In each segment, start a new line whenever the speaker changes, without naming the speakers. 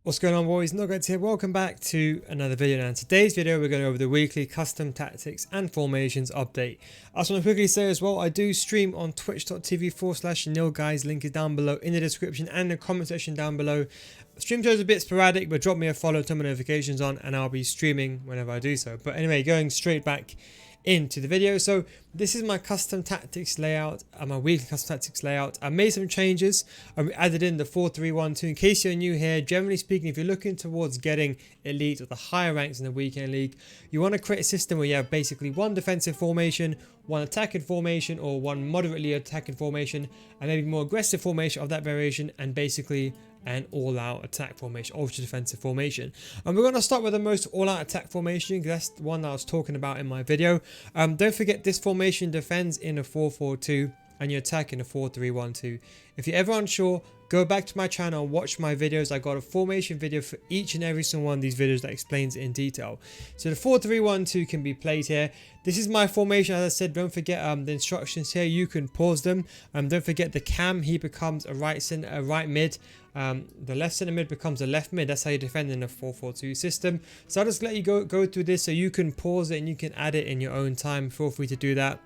What's going on, boys? Nuggets here. Welcome back to another video. Now in today's video we're going over the weekly custom tactics and formations update. I just want to quickly say as well, I do stream on twitch.tv/Nil guys. Link is down below in the description and the comment section down below. Stream shows a bit sporadic, but drop me a follow, turn my notifications on, and I'll be streaming whenever I do so. But anyway, going straight back into the video. So this is my custom tactics layout, my weekly custom tactics layout. I made some changes. I added in the 4-3-1-2. In case you're new here, generally speaking, if you're looking towards getting elite or the higher ranks in the weekend league, you want to create a system where you have basically one defensive formation, one attacking formation, or one moderately attacking formation, and maybe more aggressive formation of that variation, and basically an all-out attack formation, ultra defensive formation. And we're going to start with the most all-out attack formation because that's the one that I was talking about in my video. Don't forget, this formation defends in a 4-4-2 and you attack in a 4-3-1-2. If you're ever unsure, go back to my channel and watch my videos. I got a formation video for each and every single one of these videos that explains it in detail. So the 4-3-1-2 can be played here. This is my formation. As I said, don't forget the instructions here. You can pause them. Don't forget the cam. He becomes a right center, a right mid. The left center mid becomes a left mid. That's how you defend in a 4-4-2 system. So I'll just let you go through this so you can pause it and you can add it in your own time. Feel free to do that.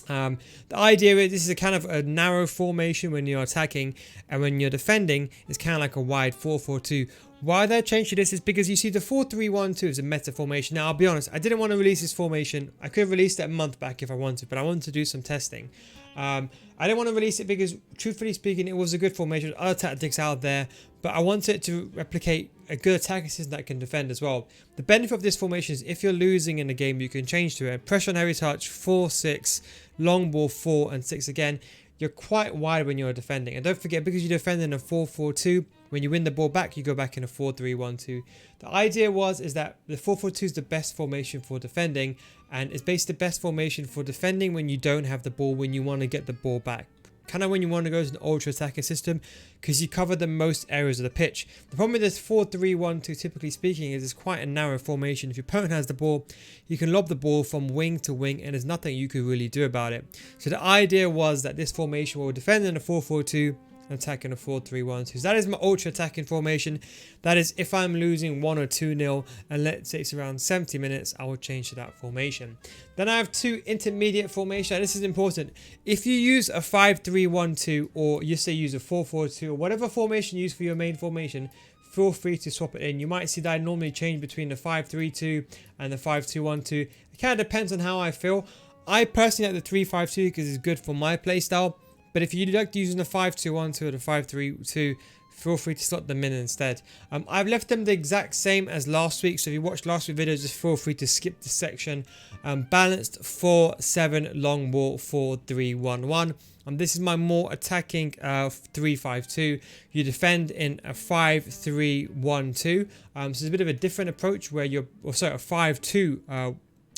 The idea is this is a kind of a narrow formation when you're attacking, and when you're defending it's kind of like a wide 4-4-2. Why they changed to this is because you see the 4-3-1-2 is a meta formation. Now I'll be honest, I didn't want to release this formation. I could have released it a month back if I wanted, but I wanted to do some testing. I didn't want to release it because, truthfully speaking, it was a good formation, other tactics out there, but I wanted it to replicate a good attacking system that can defend as well. The benefit of this formation is if you're losing in a game, you can change to it. Pressure on heavy touch, 4-6, long ball 4 and 6 again. You're quite wide when you're defending. And don't forget, because you defend in a 4-4-2, when you win the ball back, you go back in a 4-3-1-2. The idea is that the 4-4-2 is the best formation for defending, and it's basically the best formation for defending when you don't have the ball, when you want to get the ball back. Kind of when you want to go to an ultra attacking system, because you cover the most areas of the pitch. The problem with this 4-3-1-2, typically speaking, is it's quite a narrow formation. If your opponent has the ball, you can lob the ball from wing to wing, and there's nothing you could really do about it. So the idea was that this formation will defend in a 4-4-2, attacking a 4-3-1-2. So that is my ultra attacking formation. That is if I'm losing 1 or 2-0 and let's say it's around 70 minutes, I will change to that formation. Then I have two intermediate formations. This is important. If you use a 5-3-1-2, or you say use a 4-4-2, or whatever formation you use for your main formation, feel free to swap it in. You might see that I normally change between the 5-3-2 and the 5-2-1-2. It kind of depends on how I feel. I personally like the 3-5-2 because it's good for my playstyle. But if you like using the 5-2-1-2 or the 5-3-2, feel free to slot them in instead. I've left them the exact same as last week. So if you watched last week's video, just feel free to skip this section. Balanced 4-7, long ball 4-3-1-1. This is my more attacking 3-5-2. You defend in a 5-3-1-2. So it's a bit of a different approach where you're, a 5-2.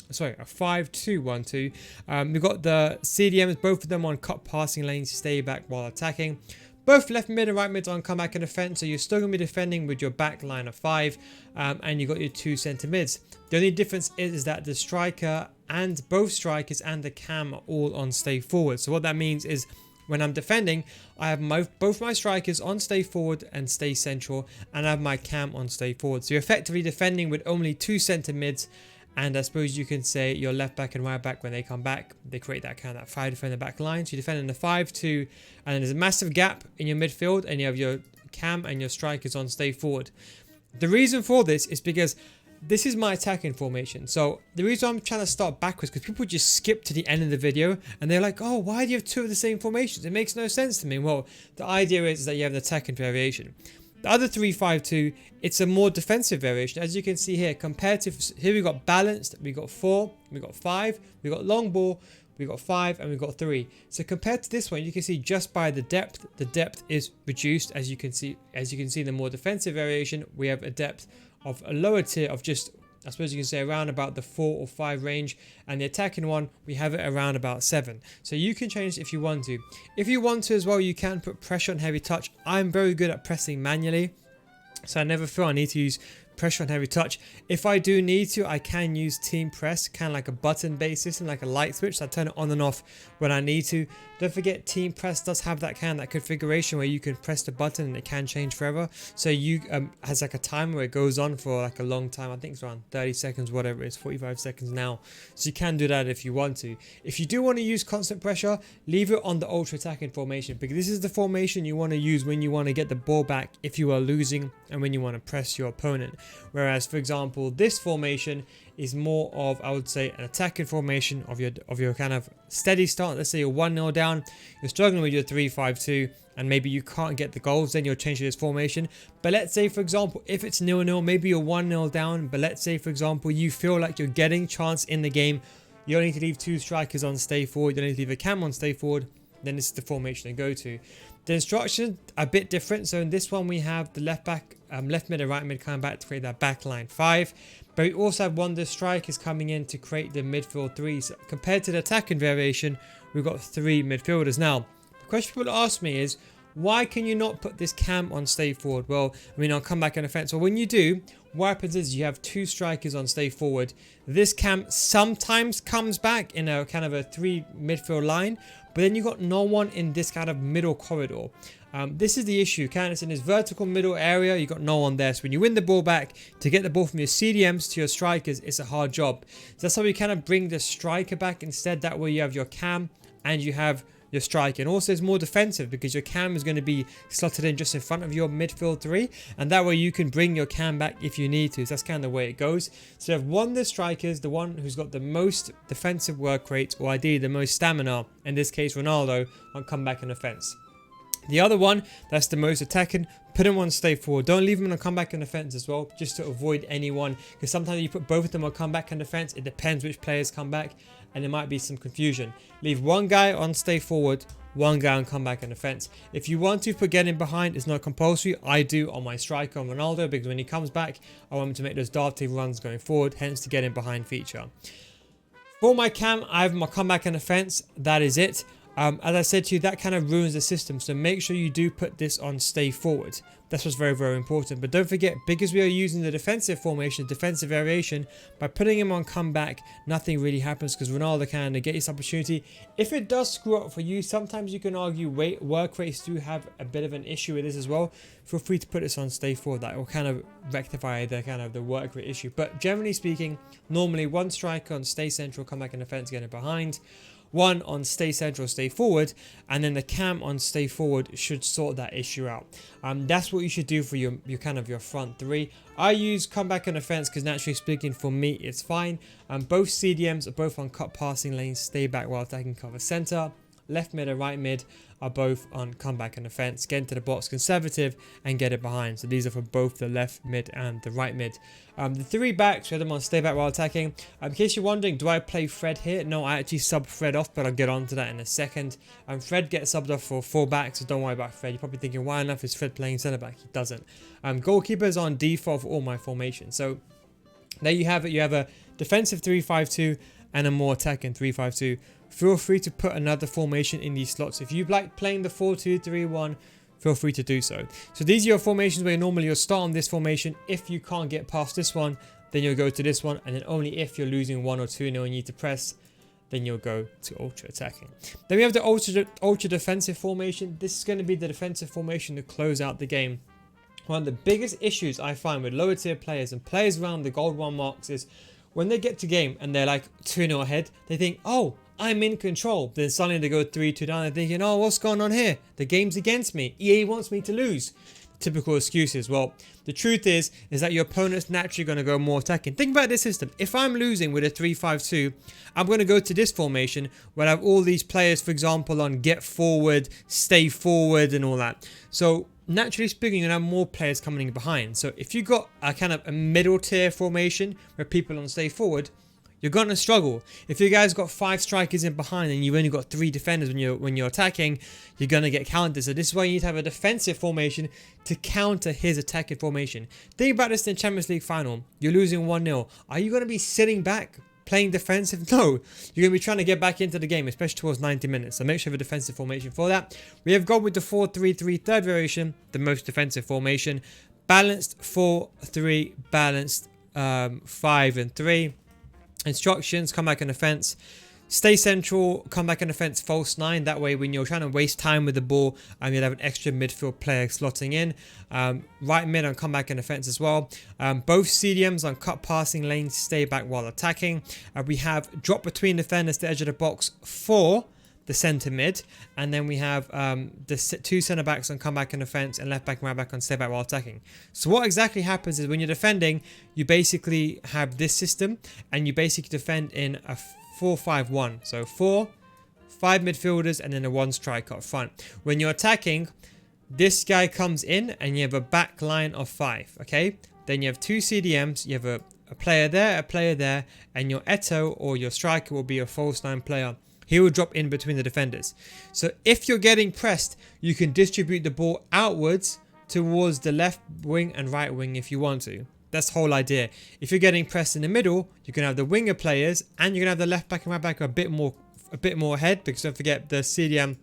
A 5-2-1-2. We've got the CDMs, both of them on cut passing lanes to stay back while attacking. Both left mid and right mids on comeback and defense, so you're still going to be defending with your back line of 5, and you've got your 2 centre mids. The only difference is that the striker and both strikers and the cam are all on stay forward. So what that means is when I'm defending, I have both my strikers on stay forward and stay central, and I have my cam on stay forward. So you're effectively defending with only 2 centre mids. And I suppose you can say your left back and right back, when they come back, they create that kind of 5 defender back line. So you defend in the 5-2, and then there's a massive gap in your midfield, and you have your cam and your strikers on stay forward. The reason for this is because this is my attacking formation. So the reason I'm trying to start backwards, because people just skip to the end of the video and they're like, oh, why do you have 2 of the same formations? It makes no sense to me. Well, the idea is that you have the attacking variation. The other 3-5-2, it's a more defensive variation. As you can see here, compared to here, we got balanced, we got 4, we got 5, we got long ball, we got 5, and we got 3. So compared to this one, you can see just by the depth is reduced. As you can see, the more defensive variation, we have a depth of a lower tier of just, I suppose you can say, around about the 4 or 5 range, and the attacking one, we have it around about 7. So you can change if you want to. If you want to as well, you can put pressure on heavy touch. I'm very good at pressing manually, so I never feel I need to use pressure and heavy touch. If I do need to, I can use team press, kind of like a button based system, like a light switch. So I turn it on and off when I need to. Don't forget, team press does have that configuration where you can press the button and it can change forever. So you has like a timer where it goes on for like a long time. I think it's around 30 seconds, whatever it is, 45 seconds now. So you can do that if you want to. If you do want to use constant pressure, leave it on the ultra attacking formation, because this is the formation you want to use when you want to get the ball back if you are losing and when you want to press your opponent. Whereas, for example, this formation is more of, I would say, an attacking formation of your kind of steady start. Let's say you're 1-0 down, you're struggling with your 3-5-2, and maybe you can't get the goals, then you'll change to this formation. But let's say, for example, if it's 0-0, maybe you're 1-0 down, but let's say, for example, you feel like you're getting chance in the game, you only need to leave 2 strikers on stay forward, you don't need to leave a cam on stay forward, then this is the formation to go to. The instructions are a bit different. So in this one we have the left back, left mid and right mid coming back to create that back line 5. But we also have one of the strikers coming in to create the midfield 3. So compared to the attacking variation, we've got 3 midfielders. Now, the question people ask me is, why can you not put this cam on stay forward? Well, I mean, I'll come back in offense. Well, when you do, what happens is you have 2 strikers on stay forward. This cam sometimes comes back in a kind of a 3 midfield line, but then you got no one in this kind of middle corridor. This is the issue. It's in this vertical middle area, you got no one there. So when you win the ball back, to get the ball from your CDMs to your strikers, it's a hard job. So that's how we kind of bring the striker back instead. That way you have your cam and you have your striker, and also it's more defensive because your cam is going to be slotted in just in front of your midfield 3, and that way you can bring your cam back if you need to. So that's kind of the way it goes. So you have one of the strikers, the one who's got the most defensive work rate, or ideally the most stamina, in this case Ronaldo, on comeback and offense. The other one that's the most attacking, put him on stay forward. Don't leave him on a comeback and defense as well, just to avoid anyone, because sometimes you put both of them on comeback and defense, it depends which players come back, and there might be some confusion. Leave one guy on stay forward, one guy on comeback and defense. If you want to put getting behind, it's not compulsory. I do on my striker on Ronaldo, because when he comes back, I want him to make those darting runs going forward, hence the getting behind feature. For my cam, I have my comeback and defense. That is it. As I said to you, that kind of ruins the system, so make sure you do put this on stay forward. That's what's very, very important. But don't forget, because we are using the defensive formation, defensive variation, by putting him on comeback, nothing really happens, because Ronaldo can get this opportunity. If it does screw up for you, sometimes you can argue work rates do have a bit of an issue with this as well. Feel free to put this on stay forward. That will kind of rectify the work rate issue. But generally speaking, normally one striker on stay central, comeback and defense, getting behind. One on stay central, stay forward, and then the cam on stay forward should sort that issue out. That's what you should do for your front 3. I use comeback and offense because naturally speaking for me it's fine. Both CDMs are both on cut passing lanes, stay back while attacking cover center. Left mid and right mid are both on comeback and offense, get into the box conservative and get it behind. So these are for both the left mid and the right mid. The 3 backs, we have them on stay back while attacking. In case you're wondering, do I play Fred here? No, I actually sub Fred off, but I'll get on to that in a second. Fred gets subbed off for 4 backs, so don't worry about Fred. You're probably thinking, why on earth is Fred playing centre back? He doesn't. Goalkeepers on default for all my formations. So there you have it. You have a defensive 3-5-2 and a more attacking 3-5-2. Feel free to put another formation in these slots. If you like playing the 4-2-3-1, feel free to do so. So these are your formations where normally you'll start on this formation. If you can't get past this one, then you'll go to this one. And then only if you're losing 1 or 2-0 and you need to press, then you'll go to ultra attacking. Then we have the ultra defensive formation. This is going to be the defensive formation to close out the game. One of the biggest issues I find with lower tier players and players around the gold 1 marks is when they get to game and they're like 2-0 ahead, they think, oh, I'm in control. Then suddenly they go 3-2 down. They're thinking, oh, what's going on here? The game's against me. EA wants me to lose. Typical excuses. Well, the truth is that your opponent's naturally going to go more attacking. Think about this system. If I'm losing with a 3-5-2, I'm going to go to this formation where I have all these players, for example, on get forward, stay forward and all that. So naturally speaking, you're going to have more players coming in behind. So if you got a kind of a middle tier formation where people on stay forward, you're going to struggle. If you guys got 5 strikers in behind and you've only got 3 defenders when you're attacking, you're going to get countered. So this is why you need to have a defensive formation to counter his attacking formation. Think about this in the Champions League final. You're losing 1-0. Are you going to be sitting back playing defensive? No. You're going to be trying to get back into the game, especially towards 90 minutes. So make sure you have a defensive formation for that. We have gone with the 4-3-3 third variation, the most defensive formation. balanced 4-3, balanced 5-3. Instructions: come back on the fence, stay central, come back on the fence, false 9. That way when you're trying to waste time with the ball, you'll have an extra midfield player slotting in. Right mid on come back on the fence as well. Both CDMs on cut passing lanes, stay back while attacking. We have drop between defenders to the edge of the box for the centre mid, and then we have the 2 centre backs on come back on the fence and left back and right back on stay back while attacking. So what exactly happens is when you're defending, you basically have this system, and you basically defend in a 4-5-1. So 5 midfielders and then a 1 striker up front. When you're attacking, this guy comes in and you have a back line of 5. Okay, then you have 2 CDMs, you have a player there, and your Eto or your striker will be a false 9 player. He will drop in between the defenders. So if you're getting pressed, you can distribute the ball outwards towards the left wing and right wing if you want to. That's the whole idea. If you're getting pressed in the middle, you can have the winger players, and you can have the left back and right back a bit more ahead, because don't forget the CDM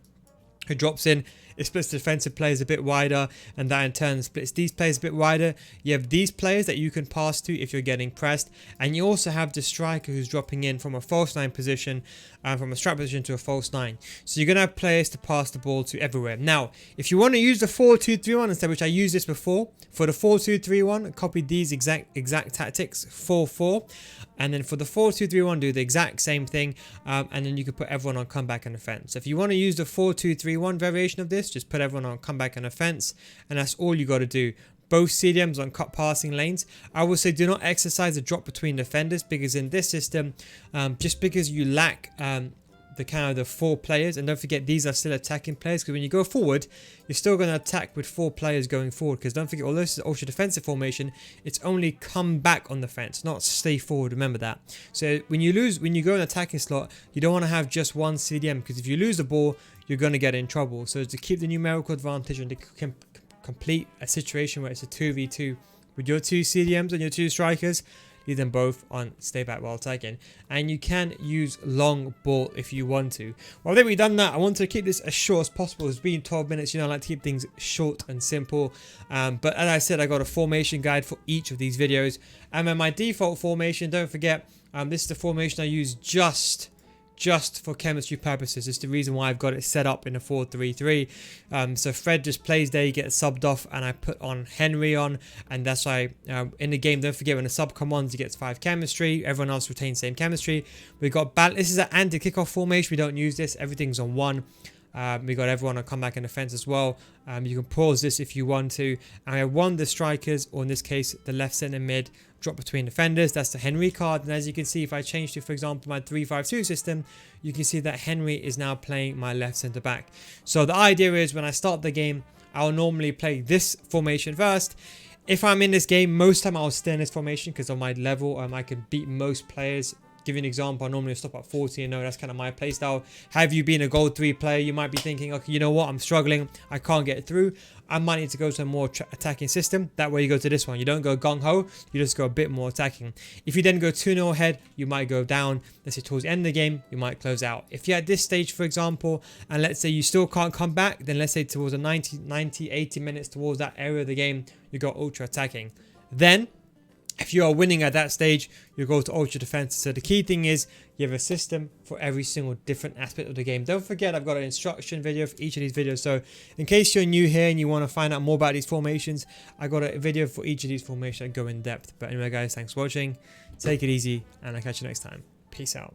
who drops in, it splits the defensive players a bit wider, and that in turn splits these players a bit wider. You have these players that you can pass to if you're getting pressed, and you also have the striker who's dropping in from a false 9 position, from a strike position to a false 9. So you're going to have players to pass the ball to everywhere. Now, if you want to use the 4-2-3-1 instead, which I used this before, for the 4-2-3-1, copy these exact tactics, 4-4, and then for the 4-2-3-1, do the exact same thing, and then you can put everyone on comeback and offense. So if you want to use the 4-2-3-1 variation of this, just put everyone on comeback and offense, and that's all you got to do. Both CDMs on cut passing lanes. I would say do not exercise a drop between defenders, because in this system, just because you lack the kind of the 4 players, and don't forget these are still attacking players, because when you go forward, you're still going to attack with 4 players going forward, because don't forget, although this is ultra defensive formation, it's only come back on the fence, not stay forward. Remember that. So when you go in attacking slot, you don't want to have just one CDM, because if you lose the ball, you're going to get in trouble. So to keep the numerical advantage and to complete a situation where it's a 2v2 with your 2 CDMs and your 2 strikers, leave them both on stay back while attacking, and you can use long ball if you want to. Well, I think we've done that. I want to keep this as short as possible. It's been 12 minutes, I like to keep things short and simple, but as I said, I got a formation guide for each of these videos, and then my default formation, don't forget, this is the formation I use just for chemistry purposes. It's the reason why I've got it set up in a 4-3-3. So Fred just plays there, he gets subbed off, and I put on Henry on, and that's why in the game, don't forget, when a sub comes on, he gets 5 chemistry, everyone else retains same chemistry. We got this is an anti-kickoff formation, we don't use this, everything's on 1. We got everyone on comeback and defense as well. You can pause this if you want to. And I have 1 the strikers, or in this case the left centre mid, drop between defenders. That's the Henry card, and as you can see, if I change to, for example, my 3-5-2 system, you can see that Henry is now playing my left centre back. So the idea is, when I start the game, I'll normally play this formation first. If I'm in this game, most time I'll stay in this formation, because on my level I can beat most players. Give you an example, I normally stop at 40 and that's kind of my playstyle. Have you been a gold 3 player, you might be thinking, okay, you know what, I'm struggling, I can't get through, I might need to go to a more attacking system. That way you go to this one, you don't go gung-ho, you just go a bit more attacking. If you then go 2-0 ahead, you might go down. Let's say towards the end of the game, you might close out. If you're at this stage, for example, and let's say you still can't come back, then let's say towards the 80 minutes towards that area of the game, you go ultra attacking. Then if you are winning at that stage, you go to ultra defense. So the key thing is you have a system for every single different aspect of the game. Don't forget, I've got an instruction video for each of these videos. So in case you're new here and you want to find out more about these formations, I got a video for each of these formations that go in depth. But anyway, guys, thanks for watching. Take it easy, and I'll catch you next time. Peace out.